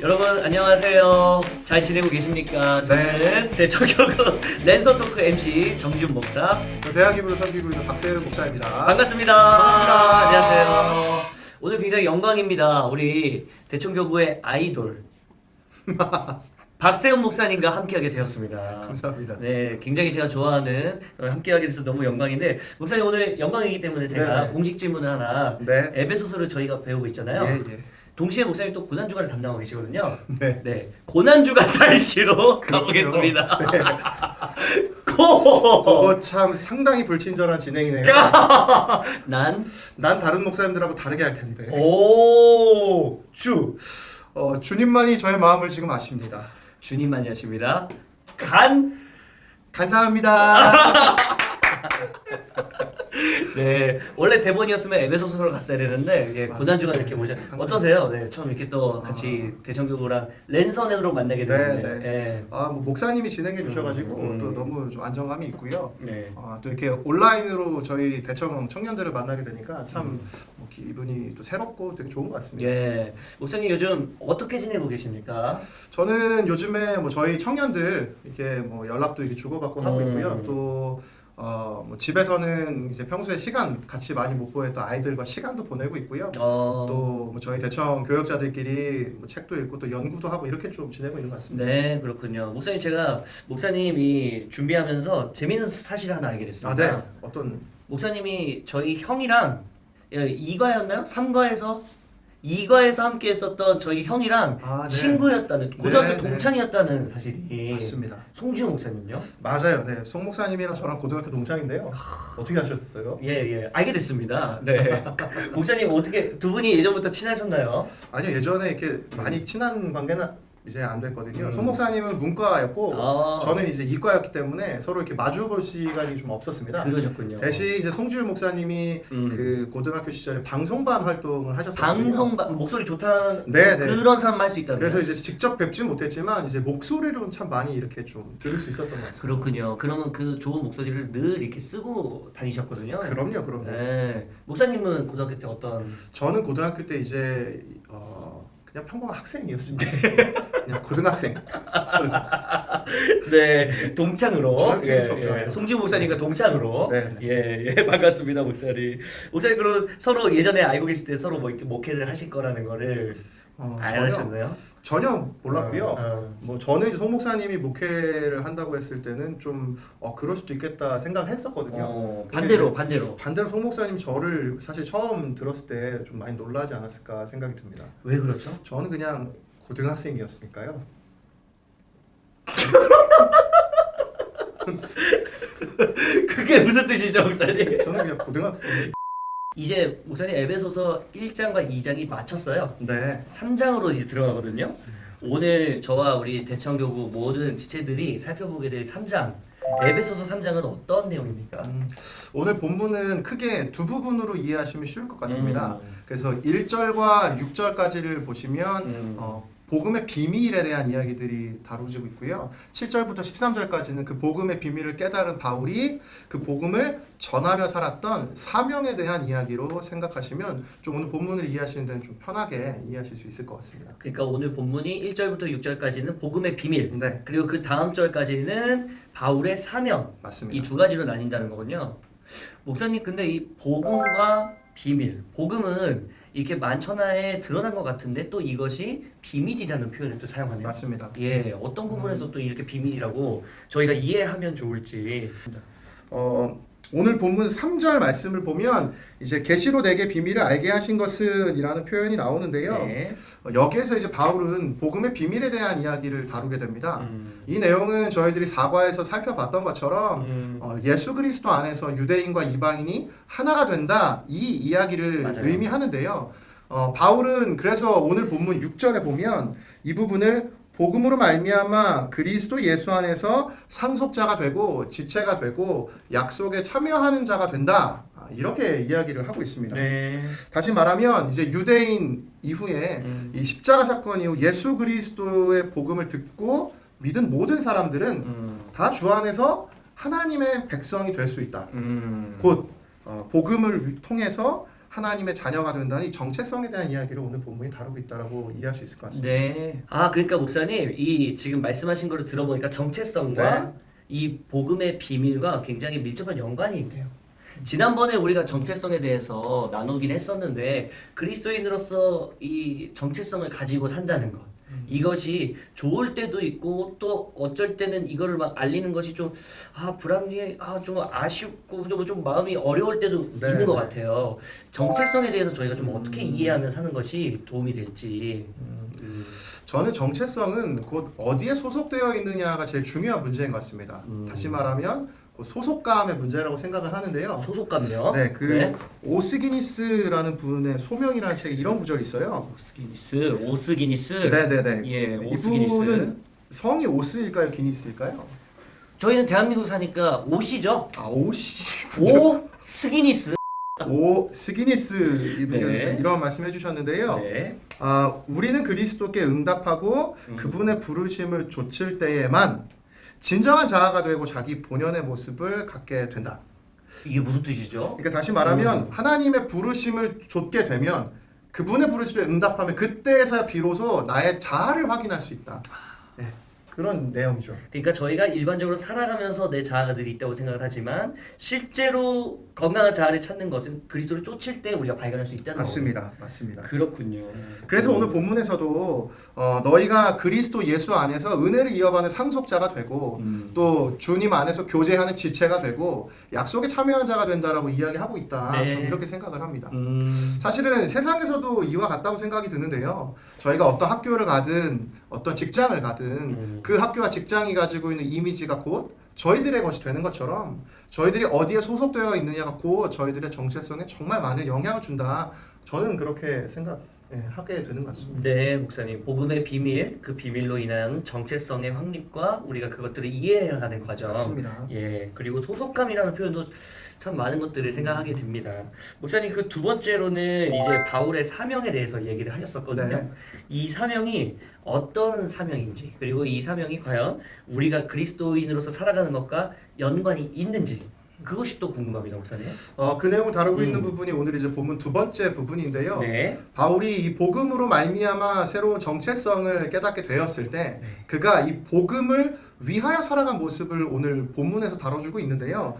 여러분 안녕하세요. 잘 지내고 계십니까? 저는 대청교구 랜선 토크 MC 정준 목사. 대학 입으로 섬기고 있는 박세윤 목사입니다. 반갑습니다. 반갑습니다. 안녕하세요. 오늘 굉장히 영광입니다. 우리 대청교구의 아이돌 박세훈 목사님과 함께하게 되었습니다. 감사합니다. 네, 굉장히 제가 좋아하는 함께하게 돼서 너무 영광인데 목사님 오늘 영광이기 때문에 제가 네네. 공식 질문을 하나 네. 에베소서를 저희가 배우고 있잖아요. 예. 동시에 목사님 또 고난주간을 담당하고 계시거든요. 네. 네, 고난주간 사이시로 가보겠습니다. 네. 그거 참 상당히 불친절한 진행이네요. 난 다른 목사님들하고 다르게 할 텐데. 주님만이 저의 마음을 지금 아십니다. 주님만이 하십니다. 감사합니다. 네, 원래 대본이었으면 에베소서로 갔어야 되는데 예, 고난주간 이렇게 모셔. 어떠세요? 네, 처음 이렇게 또 같이 대청교구랑 랜선으로 만나게 됐는데. 네. 뭐 목사님이 진행해 주셔가지고 또 너무 좀 안정감이 있고요. 네. 또 이렇게 온라인으로 저희 대청 청년들을 만나게 되니까 참 뭐 기분이 또 새롭고 되게 좋은 것 같습니다. 예, 목사님 요즘 어떻게 지내고 계십니까? 저는 요즘에 뭐 저희 청년들 이렇게 뭐 연락도 이렇게 주고받고 하고 있고요. 또 뭐 집에서는 이제 평소에 시간 같이 많이 못 보냈던 아이들과 시간도 보내고 있고요. 또 뭐 저희 대청 교역자들끼리 뭐 책도 읽고 또 연구도 하고 이렇게 좀 지내고 있는 것 같습니다. 네, 그렇군요. 목사님 제가 목사님이 준비하면서 재미있는 사실을 하나 알게 됐습니다. 네. 어떤 목사님이 저희 형이랑 2과였나요? 3과에서 2과에서 함께 했었던 저희 형이랑 네. 친구였다는 고등학교 네, 동창이었다는 사실이 맞습니다. 송지훈 목사님요? 맞아요. 네. 송 목사님이랑 저랑 고등학교 동창인데요. 어떻게 하셨어요? 예, 알게 됐습니다. 네. 목사님 어떻게 두 분이 예전부터 친하셨나요? 아니요. 예전에 이렇게 많이 친한 관계는 이제 안 됐거든요. 송 목사님은 문과였고 저는 이제 이과였기 때문에 서로 이렇게 마주볼 시간이 좀 없었습니다. 그러셨군요. 대신 이제 송지율 목사님이 그 고등학교 시절에 방송반 활동을 하셨어요. 방송반 목소리 좋다는 네. 그런 사람 할 수 있다는. 그래서 이제 직접 뵙진 못했지만 이제 목소리로는 참 많이 이렇게 좀 들을 수 있었던 것 같습니다. 그렇군요. 그러면 그 좋은 목소리를 늘 이렇게 쓰고 다니셨거든요. 그럼요. 네. 목사님은 고등학교 때 어떤? 저는 고등학교 때 이제 그냥 평범한 학생이었습니다. 그냥 고등학생. 네, 동창으로. 중학생 수업처럼. 송지훈 목사님과 동창으로. 네. 예, 반갑습니다, 목사님. 목사님 그럼 서로 예전에 알고 계실 때 서로 뭐 이렇게 목회를 하실 거라는 거를 알았었나요? 전혀 몰랐고요. 뭐 저는 이제 송 목사님이 목회를 한다고 했을 때는 좀 그럴 수도 있겠다 생각을 했었거든요. 반대로. 송 목사님 저를 사실 처음 들었을 때 좀 많이 놀라지 않았을까 생각이 듭니다. 왜 그렇죠? 저는 그냥 고등학생이었으니까요. 그게 무슨 뜻이죠, 목사님? 저는 그냥 고등학생. 이제 목사님 에베소서 1장과 2장이 마쳤어요. 네. 3장으로 이제 들어가거든요. 오늘 저와 우리 대청교구 모든 지체들이 살펴보게 될 3장 에베소서 3장은 어떤 내용입니까? 오늘 본문은 크게 두 부분으로 이해하시면 쉬울 것 같습니다. 그래서 1절과 6절까지를 보시면 복음의 비밀에 대한 이야기들이 다루어지고 있고요. 7절부터 13절까지는 그 복음의 비밀을 깨달은 바울이 그 복음을 전하며 살았던 사명에 대한 이야기로 생각하시면 좀 오늘 본문을 이해하시는 데는 좀 편하게 이해하실 수 있을 것 같습니다. 그러니까 오늘 본문이 1절부터 6절까지는 복음의 비밀, 네. 그리고 그 다음 절까지는 바울의 사명, 맞습니다. 이 두 가지로 나뉜다는 거군요. 목사님 근데 이 복음과 비밀, 복음은 이렇게 만천하에 드러난 것 같은데 또 이것이 비밀이라는 표현을 또 사용하네요. 맞습니다. 예, 어떤 부분에서 또 이렇게 비밀이라고 저희가 이해하면 좋을지. 오늘 본문 3절 말씀을 보면 이제 계시로 내게 비밀을 알게 하신 것은 이라는 표현이 나오는데요. 네. 여기에서 이제 바울은 복음의 비밀에 대한 이야기를 다루게 됩니다. 이 내용은 저희들이 4과에서 살펴봤던 것처럼 예수 그리스도 안에서 유대인과 이방인이 하나가 된다, 이 이야기를 맞아요. 의미하는데요. 바울은 그래서 오늘 본문 6절에 보면 이 부분을 복음으로 말미암아 그리스도 예수 안에서 상속자가 되고 지체가 되고 약속에 참여하는 자가 된다, 이렇게 이야기를 하고 있습니다. 네. 다시 말하면 이제 유대인 이후에 이 십자가 사건 이후 예수 그리스도의 복음을 듣고 믿은 모든 사람들은 다 주 안에서 하나님의 백성이 될 수 있다. 곧 복음을 통해서 하나님의 자녀가 된다는 이 정체성에 대한 이야기를 오늘 본문이 다루고 있다라고 이해할 수 있을 것 같습니다. 네. 아, 그러니까 목사님, 이 지금 말씀하신 거를 들어보니까 정체성과 이 복음의 비밀과 굉장히 밀접한 연관이 있네요. 지난번에 우리가 정체성에 대해서 나누긴 했었는데 그리스도인으로서 이 정체성을 가지고 산다는 것, 이것이 좋을 때도 있고 또 어쩔 때는 이거를 막 알리는 것이 좀 불합리해, 좀 아쉽고 좀 마음이 어려울 때도 네. 있는 것 같아요. 정체성에 대해서 저희가 좀 어떻게 이해하며 사는 것이 도움이 될지. 저는 정체성은 곧 어디에 소속되어 있느냐가 제일 중요한 문제인 것 같습니다. 다시 말하면 그 소속감의 문제라고 생각을 하는데요. 소속감요? 네, 그 네. 오스기니스라는 분의 소명이라는 책에 이런 구절이 있어요. 오스기니스. 네네네. 예, 이분은 오스기니스. 성이 오스일까요, 기니스일까요? 저희는 대한민국 사니까 오시죠. 오시. 오스기니스. 오스기니스 이분께서 네. 이런 말씀해 주셨는데요. 네. 우리는 그리스도께 응답하고 그분의 부르심을 좇을 때에만 진정한 자아가 되고 자기 본연의 모습을 갖게 된다. 이게 무슨 뜻이죠? 그러니까 다시 말하면 하나님의 부르심을 좇게 되면 그분의 부르심에 응답하면 그때에서야 비로소 나의 자아를 확인할 수 있다. 네, 그런 내용이죠. 그러니까 저희가 일반적으로 살아가면서 내 자아가 늘 있다고 생각을 하지만 실제로 건강한 자아를 찾는 것은 그리스도를 쫓을 때 우리가 발견할 수 있다는 맞습니다. 맞습니다. 그렇군요. 그래서 오늘 본문에서도 너희가 그리스도 예수 안에서 은혜를 이어받는 상속자가 되고 또 주님 안에서 교제하는 지체가 되고 약속에 참여한 자가 된다라고 이야기하고 있다. 네. 저는 이렇게 생각을 합니다. 사실은 세상에서도 이와 같다고 생각이 드는데요. 저희가 어떤 학교를 가든 어떤 직장을 가든 그 학교와 직장이 가지고 있는 이미지가 곧 저희들의 것이 되는 것처럼 저희들이 어디에 소속되어 있느냐가 곧 저희들의 정체성에 정말 많은 영향을 준다. 저는 그렇게 생각하게 되는 것 같습니다. 네, 목사님. 복음의 비밀, 그 비밀로 인한 정체성의 확립과 우리가 그것들을 이해해가는 과정. 맞습니다. 예, 그리고 소속감이라는 표현도 참 많은 것들을 생각하게 됩니다. 목사님, 그 두 번째로는 이제 바울의 사명에 대해서 얘기를 하셨었거든요. 네. 이 사명이 어떤 사명인지, 그리고 이 사명이 과연 우리가 그리스도인으로서 살아가는 것과 연관이 있는지, 그것이 또 궁금합니다, 목사님. 그 내용을 다루고 있는 부분이 오늘 이제 본문 두 번째 부분인데요. 네. 바울이 이 복음으로 말미암아 새로운 정체성을 깨닫게 되었을 때 그가 이 복음을 위하여 살아간 모습을 오늘 본문에서 다뤄주고 있는데요.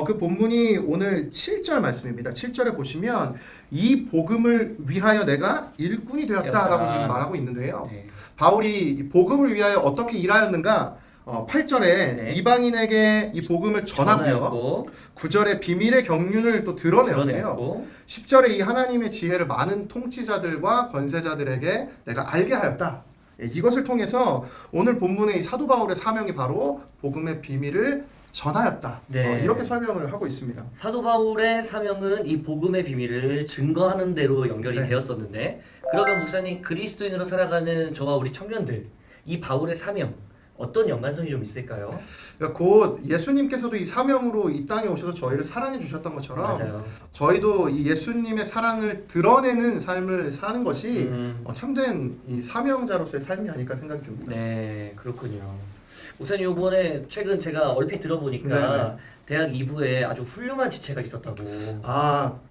그 본문이 오늘 7절 말씀입니다. 7절에 보시면 이 복음을 위하여 내가 일꾼이 되었다라고 지금 말하고 있는데요. 네. 바울이 이 복음을 위하여 어떻게 일하였는가? 8절에 네. 이방인에게 이 복음을 전하고요. 9절에 비밀의 경륜을 또 드러내었고요. 10절에 이 하나님의 지혜를 많은 통치자들과 권세자들에게 내가 알게 하였다. 이것을 통해서 오늘 본문의 이 사도 바울의 사명이 바로 복음의 비밀을 전하였다. 네. 이렇게 설명을 하고 있습니다. 사도 바울의 사명은 이 복음의 비밀을 증거하는 대로 연결이 네. 되었었는데, 그러면 목사님, 그리스도인으로 살아가는 저와 우리 청년들, 이 바울의 사명 어떤 연관성이 좀 있을까요? 그러니까 곧 예수님께서도 이 사명으로 이 땅에 오셔서 저희를 사랑해 주셨던 것처럼 맞아요. 저희도 이 예수님의 사랑을 드러내는 삶을 사는 것이 참된 이 사명자로서의 삶이 아닐까 생각이 듭니다. 네, 그렇군요. 목사님, 이번에 최근 제가 얼핏 들어보니까 네네. 대학 2부에 아주 훌륭한 지체가 있었다고.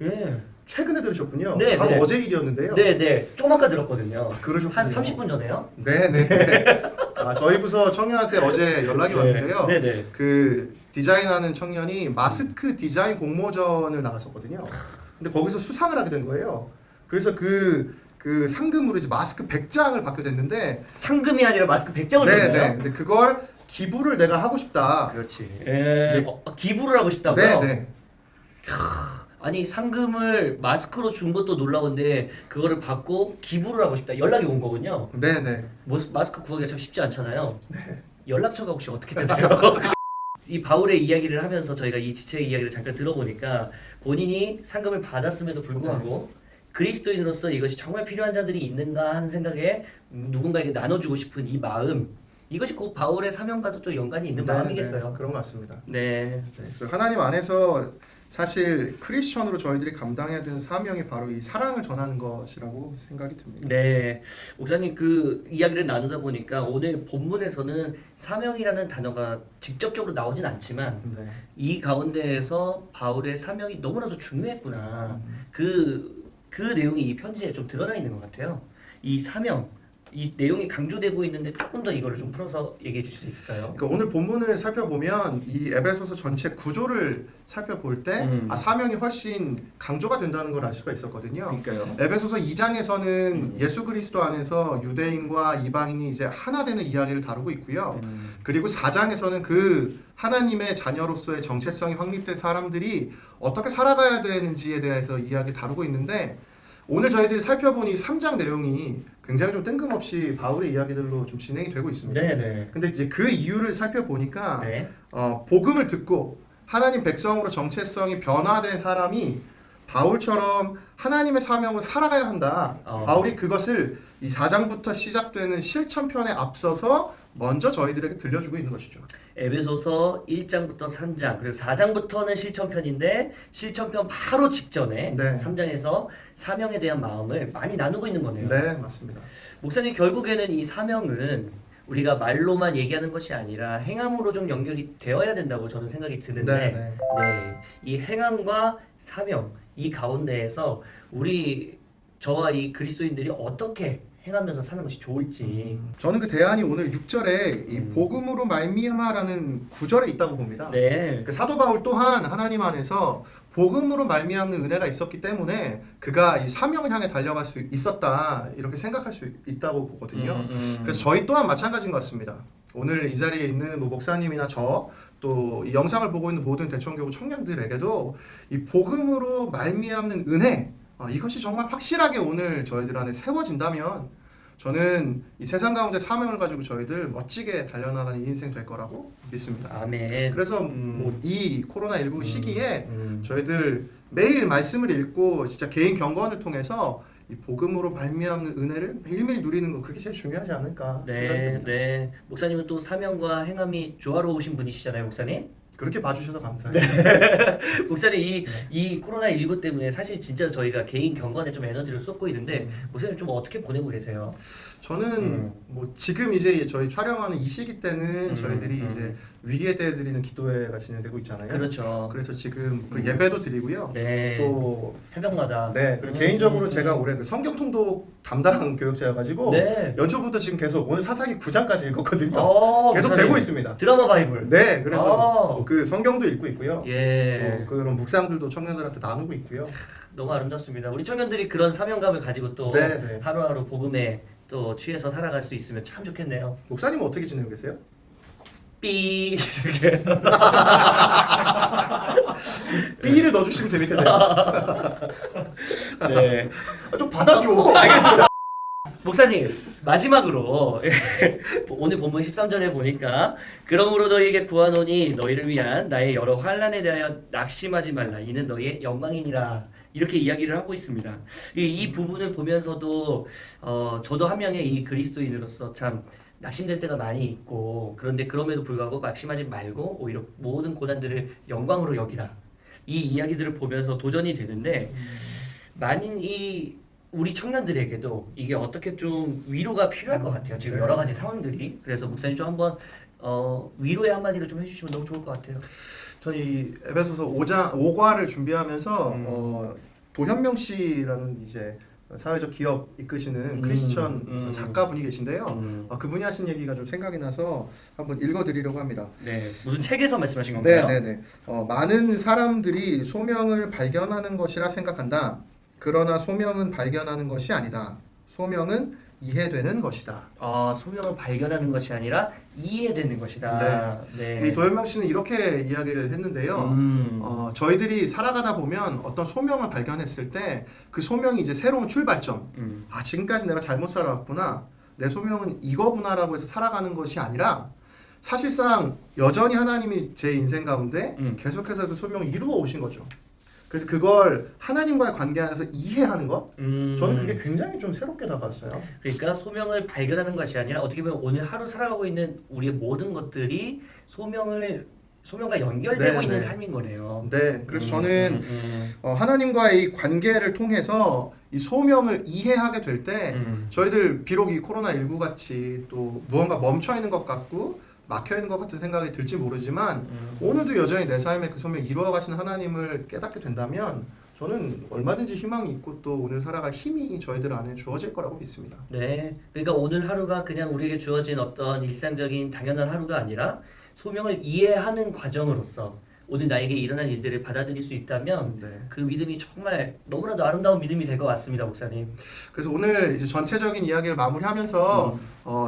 예. 최근에 들으셨군요. 네, 바로 네. 어제 일이었는데요. 네. 좀 아까 들었거든요. 그러셨군요. 한 30분 전에요? 네네. 저희 부서 청년한테 어제 연락이 왔는데요. 네네. 그 디자인하는 청년이 마스크 디자인 공모전을 나갔었거든요. 근데 거기서 수상을 하게 된 거예요. 그래서 그 상금으로 이제 마스크 100장을 받게 됐는데 상금이 아니라 마스크 100장을 네네. 줬나요? 근데 그걸 기부를 내가 하고 싶다. 그렇지. 기부를 하고 싶다고요? 네네. 아니, 상금을 마스크로 준 것도 놀라운데 그거를 받고 기부를 하고 싶다. 연락이 온 거군요. 네네. 마스크 구하기가 참 쉽지 않잖아요. 연락처가 혹시 어떻게 되세요? 이 바울의 이야기를 하면서 저희가 이 지체의 이야기를 잠깐 들어보니까 본인이 상금을 받았음에도 불구하고 그리스도인으로서 이것이 정말 필요한 자들이 있는가 하는 생각에 누군가에게 나눠주고 싶은 이 마음, 이것이 곧 바울의 사명과도 또 연관이 있는 마음이겠어요. 그런 것 같습니다. 네. 그래서 하나님 안에서 사실 크리스천으로 저희들이 감당해야 되는 사명이 바로 이 사랑을 전하는 것이라고 생각이 듭니다. 네, 목사님 그 이야기를 나누다 보니까 오늘 본문에서는 사명이라는 단어가 직접적으로 나오진 않지만 네. 이 가운데에서 바울의 사명이 너무나도 중요했구나. 그 내용이 이 편지에 좀 드러나 있는 것 같아요. 이 사명, 이 내용이 강조되고 있는데 조금 더 이거를 좀 풀어서 얘기해 주실 수 있을까요? 그러니까 오늘 본문을 살펴보면 이 에베소서 전체 구조를 살펴볼 때 사명이 훨씬 강조가 된다는 걸 알 수가 있었거든요. 그러니까요. 에베소서 2장에서는 예수 그리스도 안에서 유대인과 이방인이 이제 하나 되는 이야기를 다루고 있고요. 그리고 4장에서는 그 하나님의 자녀로서의 정체성이 확립된 사람들이 어떻게 살아가야 되는지에 대해서 이야기를 다루고 있는데 오늘 저희들이 살펴본 이 3장 내용이 굉장히 좀 뜬금없이 바울의 이야기들로 좀 진행이 되고 있습니다. 네네. 근데 이제 그 이유를 살펴보니까 네. 복음을 듣고 하나님 백성으로 정체성이 변화된 사람이 바울처럼 하나님의 사명을 살아가야 한다. 바울이 그것을 이 4장부터 시작되는 실천편에 앞서서 먼저 저희들에게 들려주고 있는 것이죠. 에베소서 1장부터 3장 그리고 4장부터는 실천편인데 실천편 바로 직전에 네. 3장에서 사명에 대한 마음을 많이 나누고 있는 거네요. 네, 맞습니다. 목사님 결국에는 이 사명은 우리가 말로만 얘기하는 것이 아니라 행함으로 좀 연결이 되어야 된다고 저는 생각이 드는데 네. 이 행함과 사명 이 가운데에서 저와 이 그리스도인들이 어떻게 행하면서 사는 것이 좋을지 저는 그 대안이 오늘 6절에 이 복음으로 말미암아라는 구절에 있다고 봅니다. 네. 그 사도 바울 또한 하나님 안에서 복음으로 말미암는 은혜가 있었기 때문에 그가 이 사명을 향해 달려갈 수 있었다 이렇게 생각할 수 있다고 보거든요. 그래서 저희 또한 마찬가지인 것 같습니다. 오늘 이 자리에 있는 뭐 목사님이나 저 또 이 영상을 보고 있는 모든 대청교구 청년들에게도 이 복음으로 말미암는 은혜 이것이 정말 확실하게 오늘 저희들 안에 세워진다면 저는 이 세상 가운데 사명을 가지고 저희들 멋지게 달려나가는 인생 될 거라고 믿습니다. 아멘. 그래서 뭐 이 코로나19 시기에 저희들 매일 말씀을 읽고 진짜 개인 경건을 통해서 이 복음으로 말미암는 은혜를 매일매일 누리는 거 그게 제일 중요하지 않을까 생각이 듭니다. 네. 목사님은 또 사명과 행함이 조화로우신 분이시잖아요, 목사님. 그렇게 봐주셔서 감사해요. 목사님 이 코로나19 때문에 사실 진짜 저희가 개인 경건에 좀 에너지를 쏟고 있는데 목사님 좀 어떻게 보내고 계세요? 저는 뭐 지금 이제 저희 촬영하는 이 시기 때는 저희들이 이제 위기에 대해 드리는 기도회가 진행되고 있잖아요. 그렇죠. 그래서 지금 그 예배도 드리고요. 네. 또 새벽마다. 네. 그리고 개인적으로 제가 올해 그 성경 통독 담당 교육자여가지고 네. 연초부터 지금 계속 오늘 사사기 9장까지 읽었거든요. 계속 목사님. 되고 있습니다. 드라마 바이블. 네. 그래서 그 성경도 읽고 있고요. 예. 또 그런 묵상들도 청년들한테 나누고 있고요. 너무 아름답습니다. 우리 청년들이 그런 사명감을 가지고 또 네. 하루하루 복음에 또 취해서 살아갈 수 있으면 참 좋겠네요. 목사님은 어떻게 지내고 계세요? 삐 이렇게. B를 넣어주시면 재밌겠네요. 네. 좀 받아줘. 알겠습니다. 목사님 마지막으로 오늘 본문 13절에 보니까 그러므로 너희에게 구하노니 너희를 위한 나의 여러 환난에 대하여 낙심하지 말라 이는 너희의 영광이니라 이렇게 이야기를 하고 있습니다. 이 부분을 보면서도 저도 한 명의 이 그리스도인으로서 참 낙심될 때가 많이 있고 그런데 그럼에도 불구하고 낙심하지 말고 오히려 모든 고난들을 영광으로 여기라 이 이야기들을 보면서 도전이 되는데 만인 우리 청년들에게도 이게 어떻게 좀 위로가 필요할 것 같아요. 지금 여러 가지 상황들이. 그래서 목사님 좀 한번 위로의 한마디를 좀 해주시면 너무 좋을 것 같아요. 저는 이 에베소서 5과를 준비하면서 도현명 씨라는 이제 사회적 기업 이끄시는 크리스천 작가분이 계신데요. 그분이 하신 얘기가 좀 생각이 나서 한번 읽어드리려고 합니다. 네, 무슨 책에서 말씀하신 건가요? 네네네. 많은 사람들이 소명을 발견하는 것이라 생각한다. 그러나 소명은 발견하는 것이 아니다. 소명은 이해되는 것이다. 소명을 발견하는 것이 아니라 이해되는 것이다. 네. 이 도현명 씨는 이렇게 이야기를 했는데요. 저희들이 살아가다 보면 어떤 소명을 발견했을 때 그 소명이 이제 새로운 출발점. 지금까지 내가 잘못 살아왔구나. 내 소명은 이거구나라고 해서 살아가는 것이 아니라 사실상 여전히 하나님이 제 인생 가운데 계속해서 그 소명을 이루어 오신 거죠. 그래서 그걸 하나님과의 관계 안에서 이해하는 것, 저는 그게 굉장히 좀 새롭게 다가왔어요. 그러니까 소명을 발견하는 것이 아니라 어떻게 보면 오늘 하루 살아가고 있는 우리의 모든 것들이 소명을 소명과 연결되고 네, 있는 네. 삶인 거네요. 네, 그래서 저는 하나님과의 이 관계를 통해서 이 소명을 이해하게 될 때 저희들 비록 이 코로나19 같이 또 무언가 멈춰 있는 것 같고 막혀 있는 것 같은 생각이 들지 모르지만 오늘도 여전히 내 삶의 그 소명을 이루어 가신 하나님을 깨닫게 된다면 저는 얼마든지 희망이 있고 또 오늘 살아갈 힘이 저희들 안에 주어질 거라고 믿습니다. 네, 그러니까 오늘 하루가 그냥 우리에게 주어진 어떤 일상적인 당연한 하루가 아니라 소명을 이해하는 과정으로서 오늘 나에게 일어난 일들을 받아들일 수 있다면 네. 그 믿음이 정말 너무나도 아름다운 믿음이 될 것 같습니다, 목사님. 그래서 오늘 이제 전체적인 이야기를 마무리하면서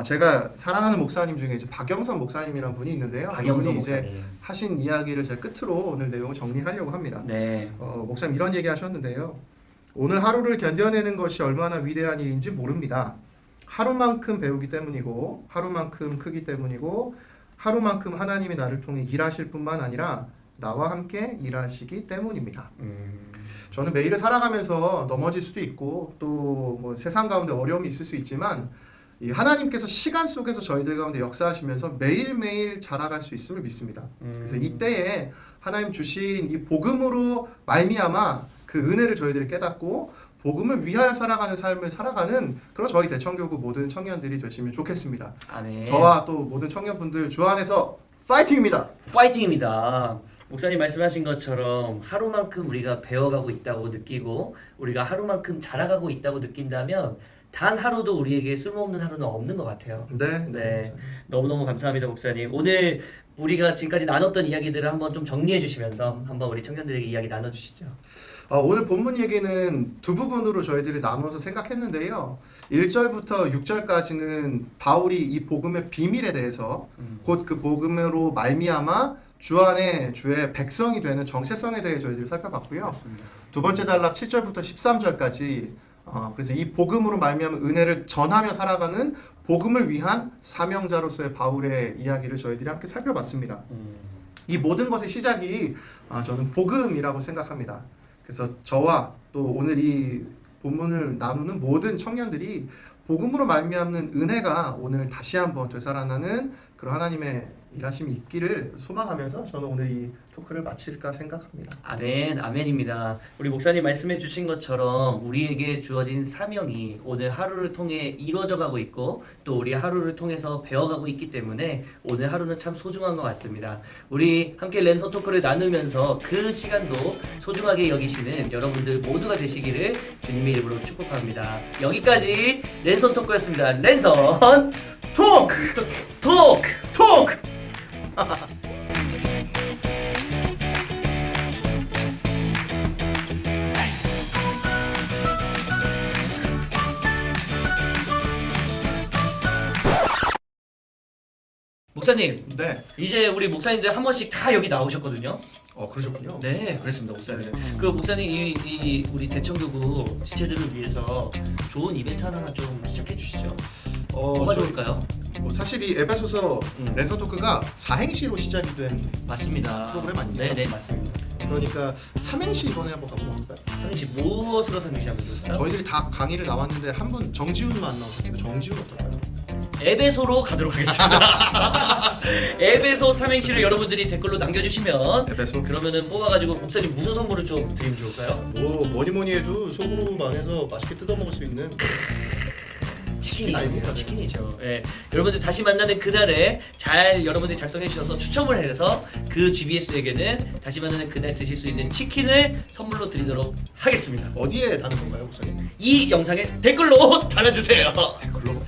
제가 사랑하는 목사님 중에 이제 박영선 목사님이라는 분이 있는데요. 박영선 그분이 이제 목사님. 하신 이야기를 제가 끝으로 오늘 내용을 정리하려고 합니다. 네. 목사님 이런 얘기 하셨는데요. 오늘 하루를 견뎌내는 것이 얼마나 위대한 일인지 모릅니다. 하루만큼 배우기 때문이고 하루만큼 크기 때문이고 하루만큼 하나님이 나를 통해 일하실 뿐만 아니라 나와 함께 일하시기 때문입니다. 저는 매일을 살아가면서 넘어질 수도 있고 또 뭐 세상 가운데 어려움이 있을 수 있지만 이 하나님께서 시간 속에서 저희들 가운데 역사하시면서 매일매일 자라갈 수 있음을 믿습니다. 그래서 이때에 하나님 주신 이 복음으로 말미암아 그 은혜를 저희들이 깨닫고 복음을 위하여 살아가는 삶을 살아가는 그런 저희 대청교구 모든 청년들이 되시면 좋겠습니다. 아멘. 저와 또 모든 청년분들 주 안에서 파이팅입니다. 파이팅입니다. 목사님 말씀하신 것처럼 하루만큼 우리가 배워가고 있다고 느끼고 우리가 하루만큼 자라가고 있다고 느낀다면 단 하루도 우리에게 쓸모없는 하루는 없는 것 같아요. 네. 너무너무 감사합니다, 목사님. 오늘 우리가 지금까지 나눴던 이야기들을 한번 좀 정리해 주시면서 한번 우리 청년들에게 이야기 나눠주시죠. 오늘 본문 얘기는 두 부분으로 저희들이 나눠서 생각했는데요. 1절부터 6절까지는 바울이 이 복음의 비밀에 대해서 곧 그 복음으로 말미암아 주 안에 주의 백성이 되는 정체성에 대해 저희들이 살펴봤고요. 맞습니다. 두 번째 단락 7절부터 13절까지 그래서 이 복음으로 말미암은 은혜를 전하며 살아가는 복음을 위한 사명자로서의 바울의 이야기를 저희들이 함께 살펴봤습니다. 이 모든 것의 시작이 저는 복음이라고 생각합니다. 그래서 저와 또 오늘 이 본문을 나누는 모든 청년들이 복음으로 말미암는 은혜가 오늘 다시 한번 되살아나는 그런 하나님의 일하심이 있기를 소망하면서 저는 오늘 이 토크를 마칠까 생각합니다. 아멘, 아멘입니다. 우리 목사님 말씀해 주신 것처럼 우리에게 주어진 사명이 오늘 하루를 통해 이루어져 가고 있고 또 우리 하루를 통해서 배워가고 있기 때문에 오늘 하루는 참 소중한 것 같습니다. 우리 함께 랜선 토크를 나누면서 그 시간도 소중하게 여기시는 여러분들 모두가 되시기를 주님의 이름으로 축복합니다. 여기까지 랜선 토크였습니다. 랜선 토크! 토크! 토크! 목사님, 네. 이제 우리 목사님들 한 번씩 다 여기 나오셨거든요. 그러셨군요. 네, 그렇습니다, 목사님. 그 목사님 이 우리 대청교구 지체들을 위해서 좋은 이벤트 하나 좀 시작해 주시죠. 뭐가 좋을까요? 사실 이 에베소서 랜선 토크가 4행시로 시작이 된 맞습니다. 프로그램 아닙니까? 네, 맞습니다. 그러니까 3행시 이번에 한번 가보면 어떨까요? 상시 무엇으로 상시하면 좋을까요? 저희들이 다 강의를 나왔는데 한 분 정지훈만 나오셨는데 정지훈 어떨까요? 에베소로 가도록 하겠습니다. 에베소 삼행시를 여러분들이 댓글로 남겨주시면 에베소. 그러면은 뽑아가지고 목사님 무슨 선물을 좀 드리면 좋을까요? 뭐니 해도 속으로만 해서 맛있게 뜯어 먹을 수 있는 치킨이죠. 치킨이죠. 예. 여러분들 다시 만나는 그날에 잘 여러분들이 작성해 주셔서 추첨을 해서 그 GBS에게는 다시 만나는 그날 드실 수 있는 치킨을 선물로 드리도록 하겠습니다. 어디에 다는 건가요, 목사님? 이 영상에 댓글로 달아주세요. 댓글로.